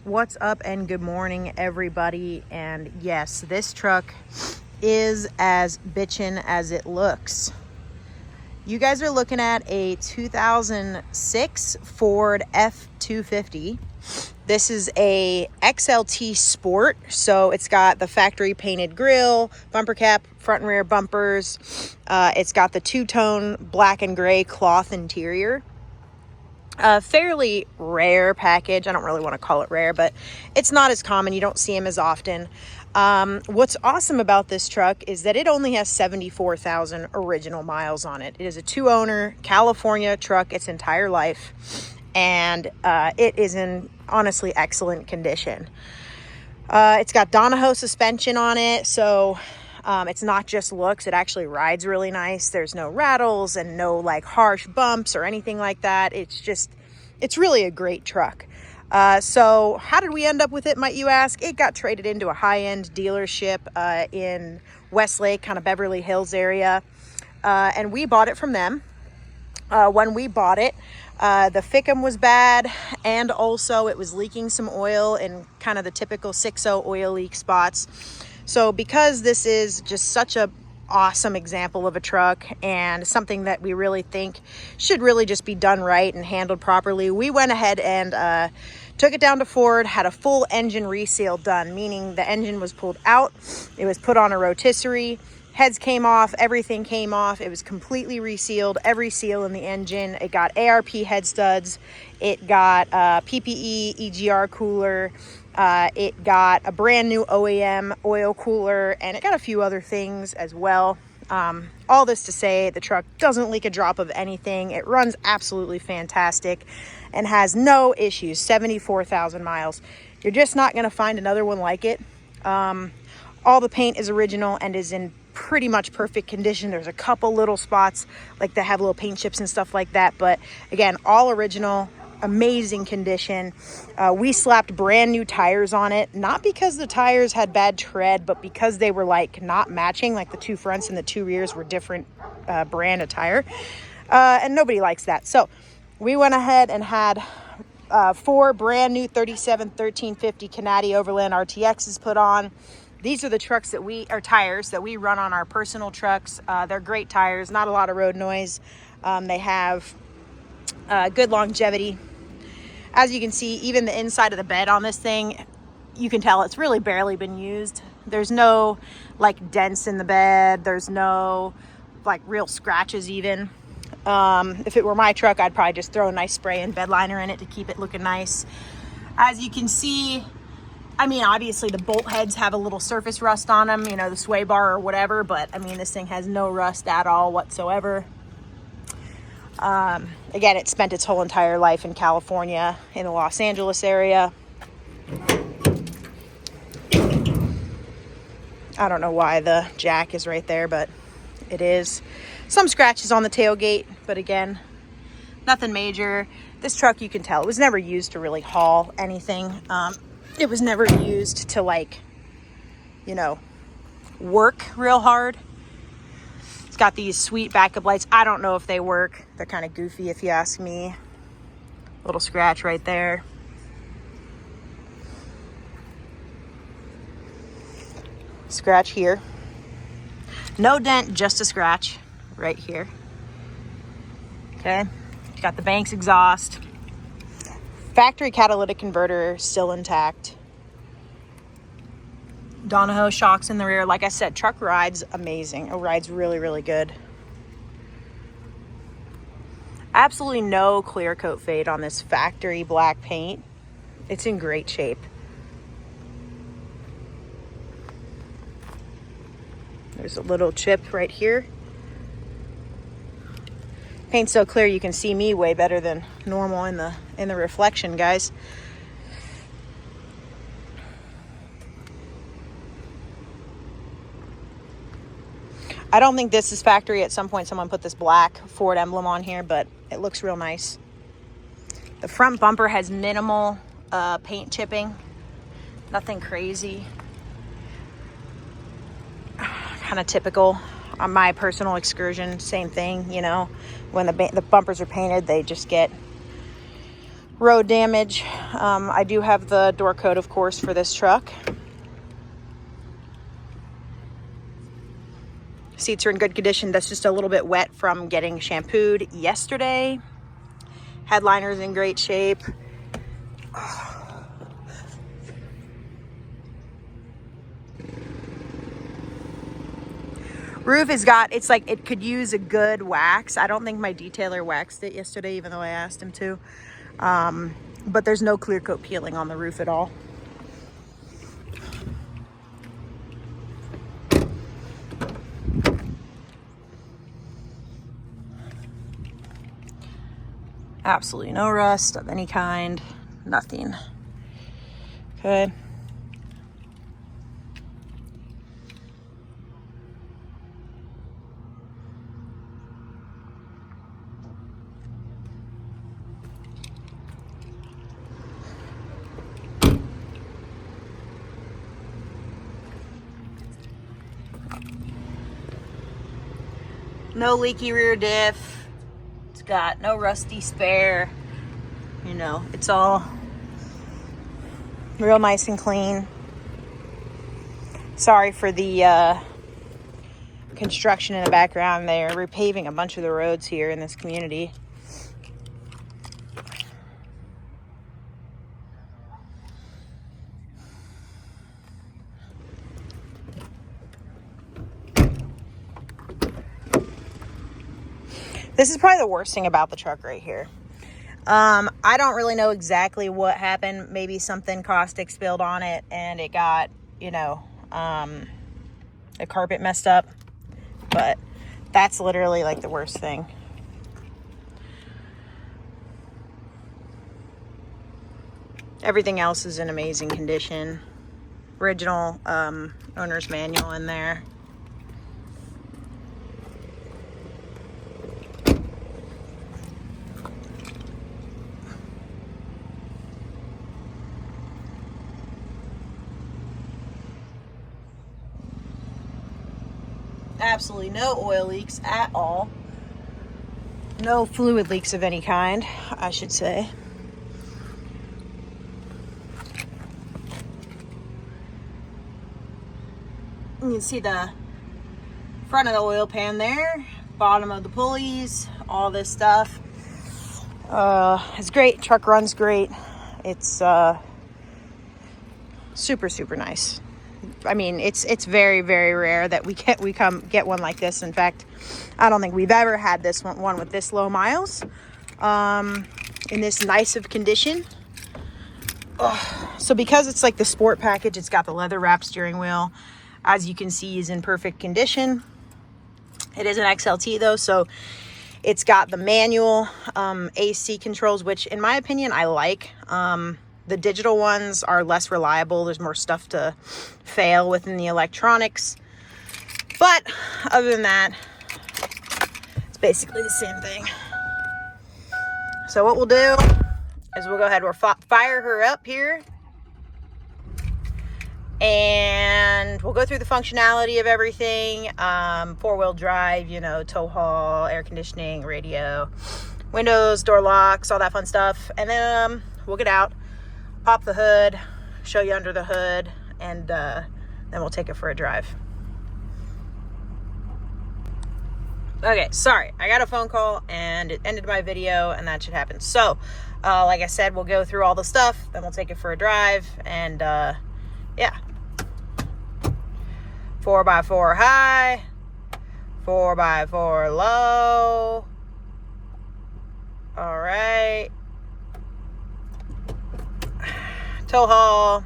What's up and good morning, everybody. And yes, this truck is as bitchin' as it looks. You guys are looking at a 2006 Ford F250. This is a XLT Sport, so it's got the factory painted grille, bumper cap, front and rear bumpers. It's got the two-tone black and gray cloth interior. A fairly rare package. I don't really want to call it rare, but it's not as common. You don't see them as often. What's awesome about this truck is that it only has 74,000 original miles on it. It is a two-owner California truck its entire life, and it is in honestly excellent condition. It's got Donahoe suspension on it, so it's not just looks, it actually rides really nice. There's no rattles and no like harsh bumps or anything like that. It's really a great truck. So how did we end up with it, might you ask? It got traded into a high-end dealership in Westlake, kind of Beverly Hills area. And we bought it from them. When we bought it, the FICM was bad, and also it was leaking some oil in kind of the typical 6.0 oil leak spots. So because this is just such a awesome example of a truck and something that we really think should really just be done right and handled properly, we went ahead and took it down to Ford, had a full engine reseal done, meaning the engine was pulled out, it was put on a rotisserie, heads came off, everything came off, it was completely resealed, every seal in the engine. It got ARP head studs, it got PPE EGR cooler, it got a brand new OEM oil cooler, and it got a few other things as well. All this to say, the truck doesn't leak a drop of anything. It runs absolutely fantastic and has no issues. 74,000 miles. You're just not going to find another one like it. All the paint is original and is in pretty much perfect condition. There's a couple little spots like that have little paint chips and stuff like that, but again, all original, amazing condition. We slapped brand new tires on it, not because the tires had bad tread, but because they were like not matching, like the two fronts and the two rears were different brand of tire, and nobody likes that. So we went ahead and had 4 brand new 37 1350 Canadi Overland RTXs put on. These are the tires that we run on our personal trucks. They're great tires, not a lot of road noise. They have good longevity. As you can see, even the inside of the bed on this thing, you can tell it's really barely been used. There's no like dents in the bed. There's no like real scratches even. If it were my truck, I'd probably just throw a nice spray and bed liner in it to keep it looking nice. As you can see, I mean, obviously the bolt heads have a little surface rust on them, you know, the sway bar or whatever, but I mean, this thing has no rust at all whatsoever. Again, it spent its whole entire life in California, in the Los Angeles area. I don't know why the jack is right there, but it is. Some scratches on the tailgate, but again, nothing major. This truck, you can tell, it was never used to really haul anything. It was never used to, like, you know, work real hard. It's got these sweet backup lights. I don't know if they work. They're kind of goofy if you ask me. Little scratch right there. Scratch here. No dent, just a scratch right here. Okay. Got the Banks exhaust. Factory catalytic converter still intact. Donahoe shocks in the rear. Like I said, truck rides amazing. It rides really, really good. Absolutely no clear coat fade on this factory black paint. It's in great shape. There's a little chip right here. Paint's so clear you can see me way better than normal in the reflection, guys. I don't think this is factory. At some point someone put this black Ford emblem on here, but it looks real nice. The front bumper has minimal paint chipping. Nothing crazy. Kind of typical. On my personal excursion, same thing, you know. When the bumpers are painted, they just get road damage. I do have the door coat, of course, for this truck. Seats are in good condition. That's just a little bit wet from getting shampooed yesterday. Headliner's in great shape. Roof has got, it's like it could use a good wax. I don't think my detailer waxed it yesterday, even though I asked him to. But there's no clear coat peeling on the roof at all. Absolutely no rust of any kind, nothing. Okay. No leaky rear diff. It's got no rusty spare. You know, it's all real nice and clean. Sorry for the construction in the background. They're repaving a bunch of the roads here in this community. This is probably the worst thing about the truck right here. I don't really know exactly what happened. Maybe something caustic spilled on it and it got, you know, the carpet messed up. But that's literally like the worst thing. Everything else is in amazing condition. Original owner's manual in there. Absolutely no oil leaks at all. No fluid leaks of any kind, I should say. You can see the front of the oil pan there, bottom of the pulleys, all this stuff. It's great. Truck runs great. It's super, super nice. I mean, it's very, very rare that we get one like this. In fact, I don't think we've ever had this one with this low miles, in this nice of condition. So because it's like the sport package, it's got the leather wrapped steering wheel. As you can see, is in perfect condition. It is an XLT though, so it's got the manual AC controls, which in my opinion I like. The digital ones are less reliable. There's more stuff to fail within the electronics. But other than that, it's basically the same thing. So what we'll do is we'll go ahead, we'll fire her up here. And we'll go through the functionality of everything. 4-wheel drive, you know, tow haul, air conditioning, radio, windows, door locks, all that fun stuff. And then we'll get out, pop the hood, show you under the hood, and then we'll take it for a drive. Okay, sorry, I got a phone call and it ended my video, and that should happen. So, like I said, we'll go through all the stuff, then we'll take it for a drive, and yeah. 4x4 high, 4x4 low. All right. Tow haul.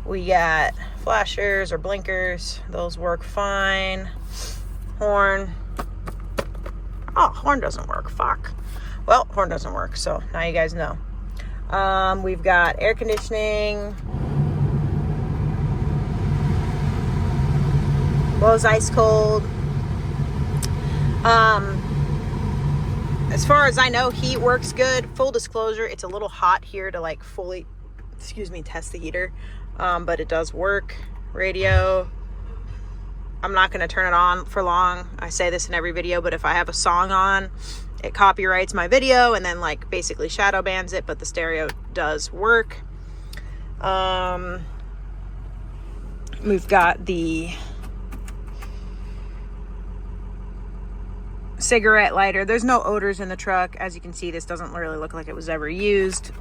We got flashers or blinkers. Those work fine. Horn. Oh, horn doesn't work. Fuck. Well, horn doesn't work, so now you guys know. We've got air conditioning. Blows ice cold. As far as I know, heat works good. Full disclosure, it's a little hot here to like fully, test the heater. But it does work. Radio. I'm not going to turn it on for long. I say this in every video, but if I have a song on, it copyrights my video and then like basically shadow bans it, but the stereo does work. We've got the cigarette lighter. There's no odors in the truck. As you can see, this doesn't really look like it was ever used.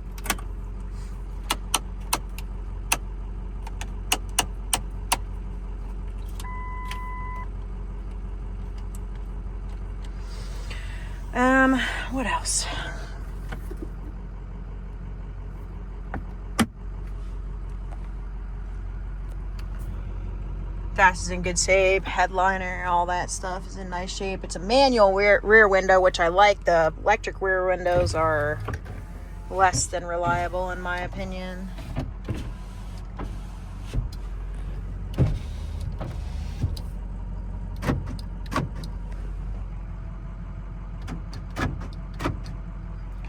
What else? Dash is in good shape. Headliner, all that stuff is in nice shape. It's a manual rear window, which I like. The electric rear windows are less than reliable in my opinion.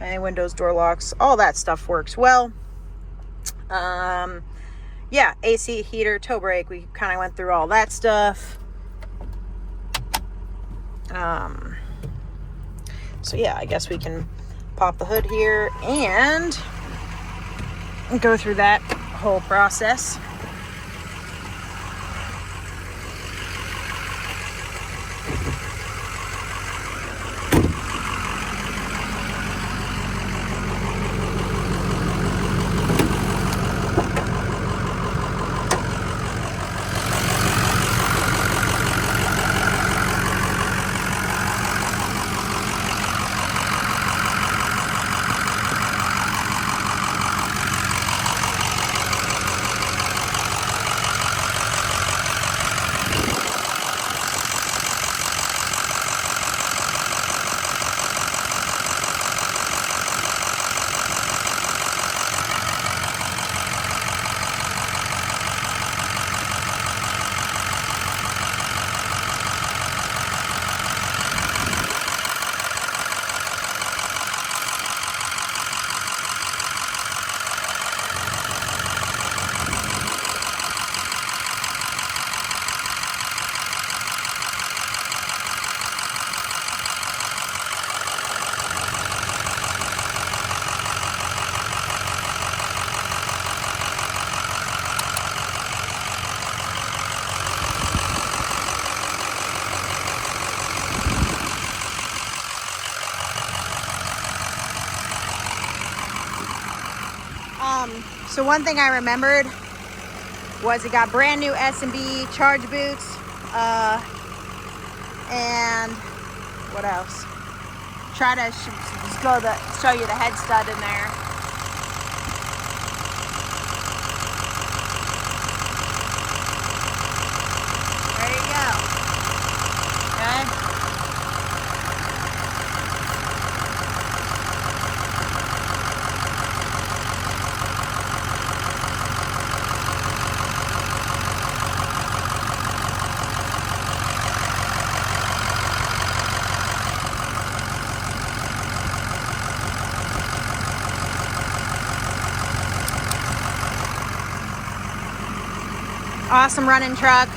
Okay, windows, door locks, all that stuff works well. Yeah, AC, heater, toe brake, we kind of went through all that stuff. So yeah, I guess we can pop the hood here and go through that whole process. So one thing I remembered was it got brand new S&B charge boots, and what else? Try to show you the head stud in there. There you go. Okay. Awesome running truck.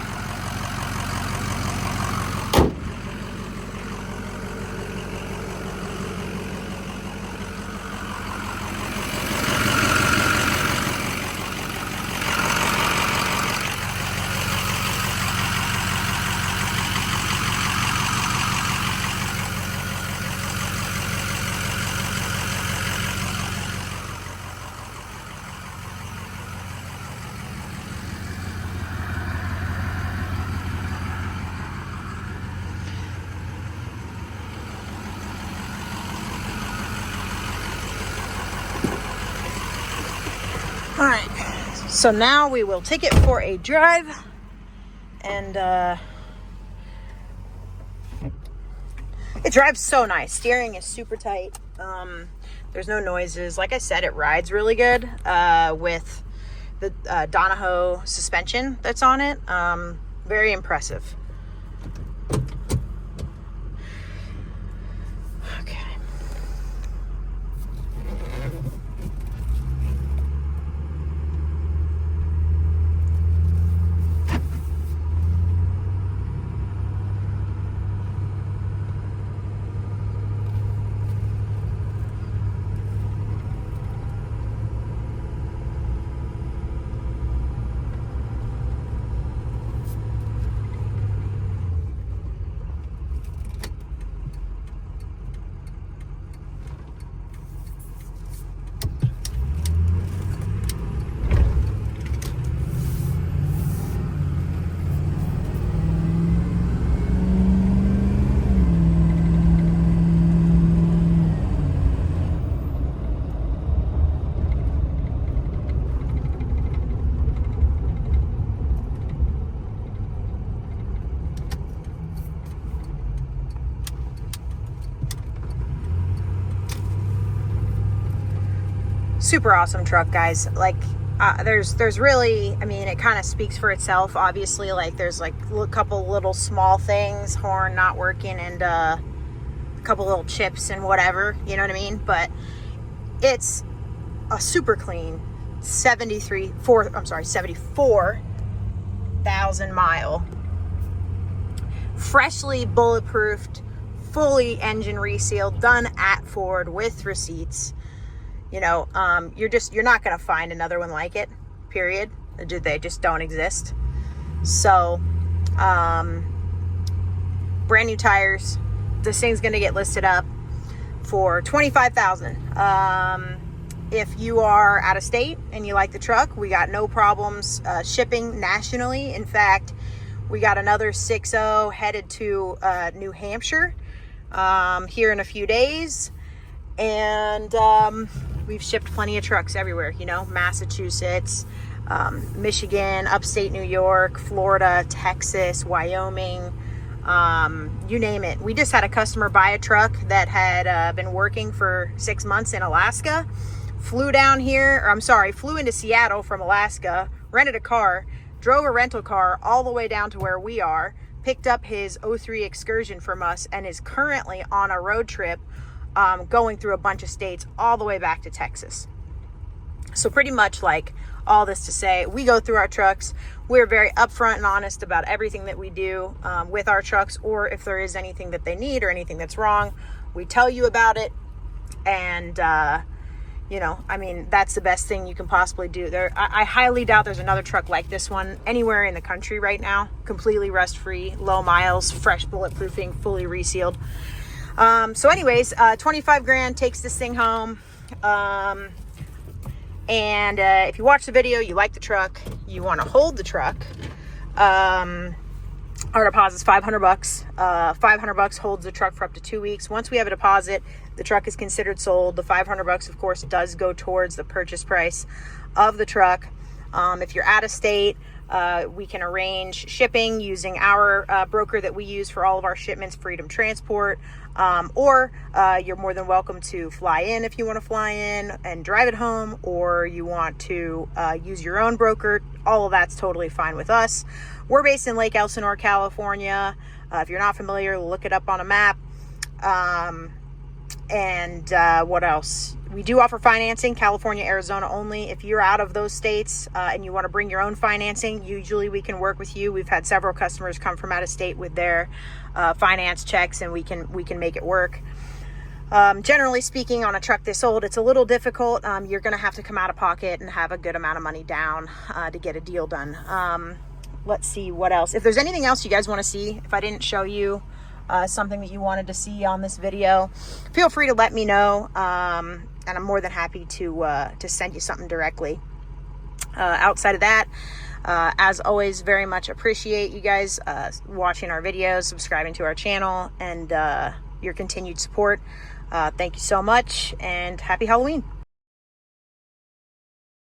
All right, so now we will take it for a drive, and it drives so nice. Steering is super tight. There's no noises. Like I said, it rides really good with the Donahoe suspension that's on it. Very impressive. Okay. super awesome truck, guys. Like, there's really, I mean, it kind of speaks for itself. Obviously, like, there's like a couple little small things, horn not working, and a couple little chips and whatever, you know what I mean? But it's a super clean 74,000 mile, freshly bulletproofed, fully engine resealed, done at Ford with receipts. You know, you're not going to find another one like it, period. They just don't exist. So, brand new tires. This thing's going to get listed up for $25,000. If you are out of state and you like the truck, we got no problems shipping nationally. In fact, we got another 6.0 headed to New Hampshire here in a few days. And we've shipped plenty of trucks everywhere, you know, Massachusetts, Michigan, upstate New York, Florida, Texas, Wyoming, you name it. We just had a customer buy a truck that had been working for 6 months in Alaska, flew into Seattle from Alaska, rented a car, drove a rental car all the way down to where we are, picked up his 03 Excursion from us, and is currently on a road trip going through a bunch of states all the way back to Texas. So pretty much, like, all this to say, we go through our trucks. We're very upfront and honest about everything that we do with our trucks, or if there is anything that they need or anything that's wrong, we tell you about it. And you know, I mean, that's the best thing you can possibly do. I highly doubt there's another truck like this one anywhere in the country right now. Completely rust-free, low miles, fresh bulletproofing, fully resealed. So anyways, 25 grand takes this thing home. And if you watch the video, you like the truck, you want to hold the truck, our deposit's $500. $500 holds the truck for up to 2 weeks. Once we have a deposit, the truck is considered sold. The $500, of course, does go towards the purchase price of the truck. If you're out of state, we can arrange shipping using our broker that we use for all of our shipments, Freedom Transport. Or you're more than welcome to fly in if you want to fly in and drive it home, or you want to use your own broker. All of that's totally fine with us. We're based in Lake Elsinore, California. If you're not familiar, look it up on a map. What else? We do offer financing, California, Arizona only. If you're out of those states and you want to bring your own financing, usually we can work with you. We've had several customers come from out of state with their finance checks, and we can make it work. Generally speaking, on a truck this old, it's a little difficult. You're going to have to come out of pocket and have a good amount of money down to get a deal done. Let's see what else. If there's anything else you guys want to see, if I didn't show you something that you wanted to see on this video, feel free to let me know. And I'm more than happy to send you something directly. Outside of that, as always, very much appreciate you guys watching our videos, subscribing to our channel, and your continued support. Thank you so much, and happy Halloween.